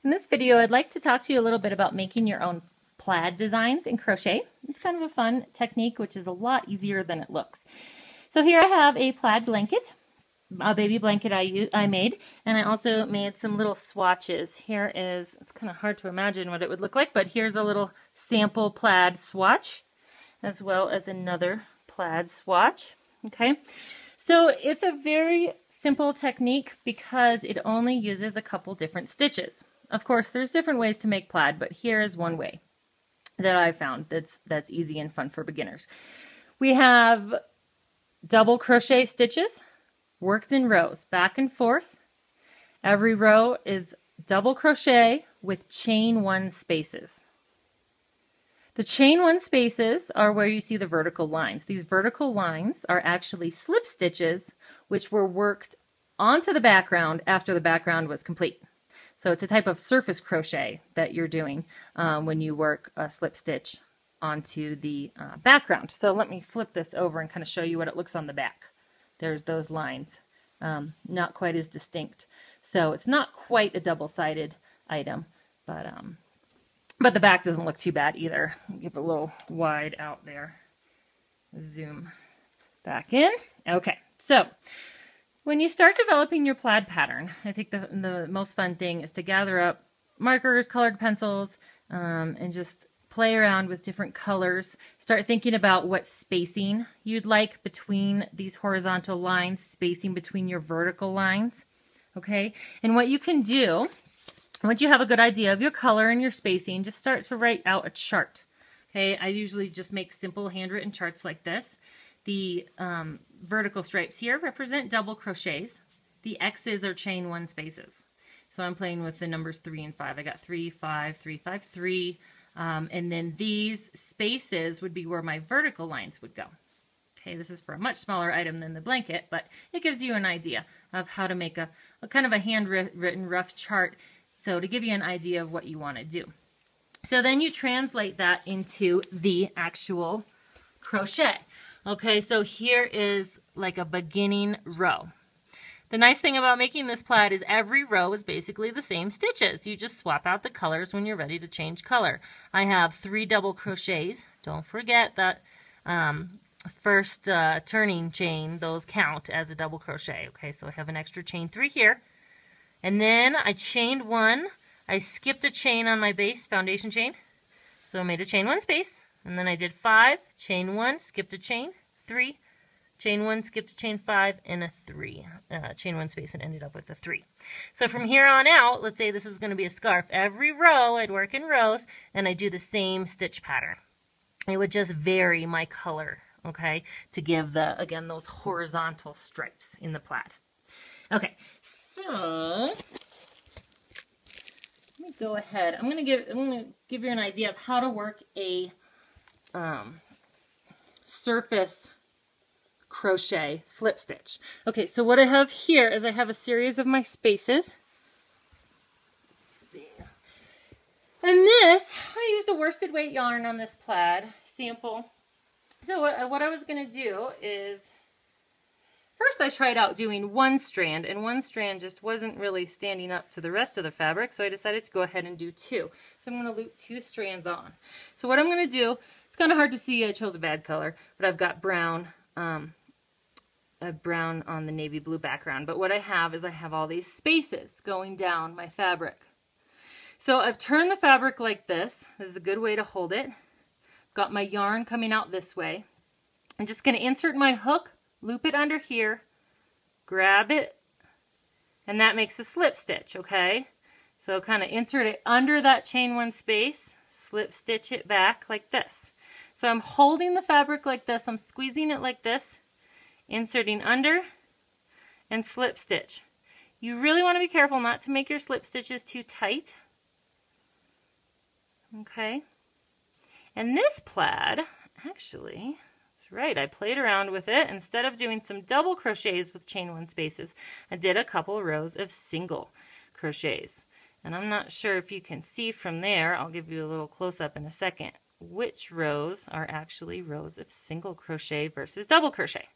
In this video, I'd like to talk to you a little bit about making your own plaid designs in crochet. It's kind of a fun technique, which is a lot easier than it looks. So here I have a plaid blanket, a baby blanket I made, and I also made some little swatches. Here is, it's kind of hard to imagine what it would look like, but here's a little sample plaid swatch, as well as another plaid swatch. Okay, so it's a very simple technique because it only uses a couple different stitches. Of course, there's different ways to make plaid, but here is one way that I found that's easy and fun for beginners. We have double crochet stitches worked in rows, back and forth. Every row is double crochet with chain one spaces. The chain one spaces are where you see the vertical lines. These vertical lines are actually slip stitches which were worked onto the background after the background was complete. So it's a type of surface crochet that you're doing when you work a slip stitch onto the background. So let me flip this over and kind of show you what it looks on the back. There's those lines, not quite as distinct. So it's not quite a double-sided item, but the back doesn't look too bad either. Give it a little wide out there. Zoom back in. Okay, so when you start developing your plaid pattern, I think the most fun thing is to gather up markers, colored pencils, and just play around with different colors. Start thinking about what spacing you'd like between these horizontal lines, spacing between your vertical lines. Okay, and what you can do, once you have a good idea of your color and your spacing, just start to write out a chart. Okay, I usually just make simple handwritten charts like this. The vertical stripes here represent double crochets. The X's are chain one spaces. So I'm playing with the numbers 3 and 5. I got 3, 5, 3, 5, 3. And then these spaces would be where my vertical lines would go. Okay, this is for a much smaller item than the blanket, but it gives you an idea of how to make a kind of a handwritten rough chart. So to give you an idea of what you want to do. So then you translate that into the actual crochet. Okay, so here is like a beginning row. The nice thing about making this plaid is every row is basically the same stitches. You just swap out the colors when you're ready to change color. I have 3 double crochets. Don't forget that first turning chain, those count as a double crochet. Okay, so I have an extra chain 3 here. And then I chained 1. I skipped a chain on my base foundation chain. So I made a chain 1 space. And then I did 5, chain 1, skipped a chain, 3, chain 1, skipped a chain 5, and a 3. Chain 1 space and ended up with a 3. So from here on out, let's say this is going to be a scarf. Every row, I'd work in rows, and I do the same stitch pattern. It would just vary my color, okay, to give again, those horizontal stripes in the plaid. Okay, so let me go ahead. I'm going to give you an idea of how to work a surface crochet slip stitch. Okay, so what I have here is I have a series of my spaces. Let's see. And this, I used a worsted weight yarn on this plaid sample. So what I was going to do is, first I tried out doing one strand, and one strand just wasn't really standing up to the rest of the fabric, so I decided to go ahead and do 2. So I'm going to loop 2 strands on. So what I'm going to do, it's kind of hard to see, I chose a bad color, but I've got brown, brown on the navy blue background. But what I have is I have all these spaces going down my fabric. So I've turned the fabric like this. This is a good way to hold it. Got my yarn coming out this way. I'm just going to insert my hook, loop it under here, grab it, and that makes a slip stitch, okay? So kind of insert it under that chain 1 space, slip stitch it back like this. So I'm holding the fabric like this, I'm squeezing it like this, inserting under, and slip stitch. You really want to be careful not to make your slip stitches too tight. Okay? And this plaid, actually, that's right, I played around with it. Instead of doing some double crochets with chain 1 spaces, I did a couple rows of single crochets. And I'm not sure if you can see from there, I'll give you a little close-up in a second, which rows are actually rows of single crochet versus double crochet.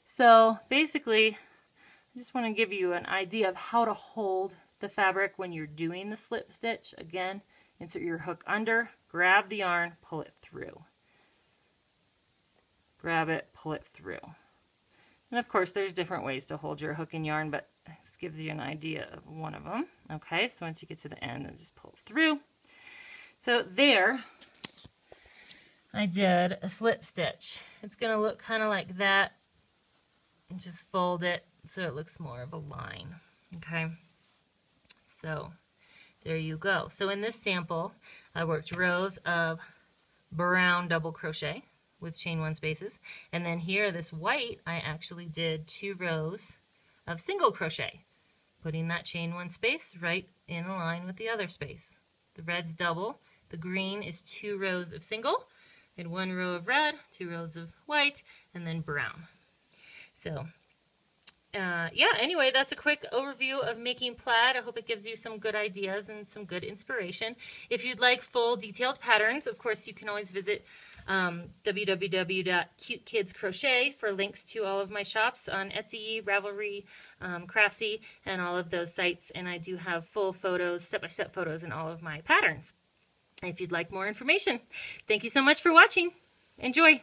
So basically, I just want to give you an idea of how to hold the fabric when you're doing the slip stitch. Again, insert your hook under, grab the yarn, pull it through. Grab it, pull it through. And of course, there's different ways to hold your hook and yarn, but this gives you an idea of one of them. Okay, so once you get to the end, then just pull through. So there, I did a slip stitch. It's going to look kind of like that. And just fold it so it looks more of a line. Okay, so there you go. So in this sample, I worked rows of brown double crochet with chain 1 spaces, and then here, this white, I actually did 2 rows of single crochet, putting that chain 1 space right in a line with the other space. The red's double, the green is 2 rows of single, and 1 row of red, 2 rows of white, and then brown. So yeah, anyway, that's a quick overview of making plaid. I hope it gives you some good ideas and some good inspiration. If you'd like full detailed patterns, of course, you can always visit www.cutekidscrochet for links to all of my shops on Etsy, Ravelry, Craftsy, and all of those sites. And I do have full photos, step-by-step photos in all of my patterns if you'd like more information. Thank you so much for watching. Enjoy!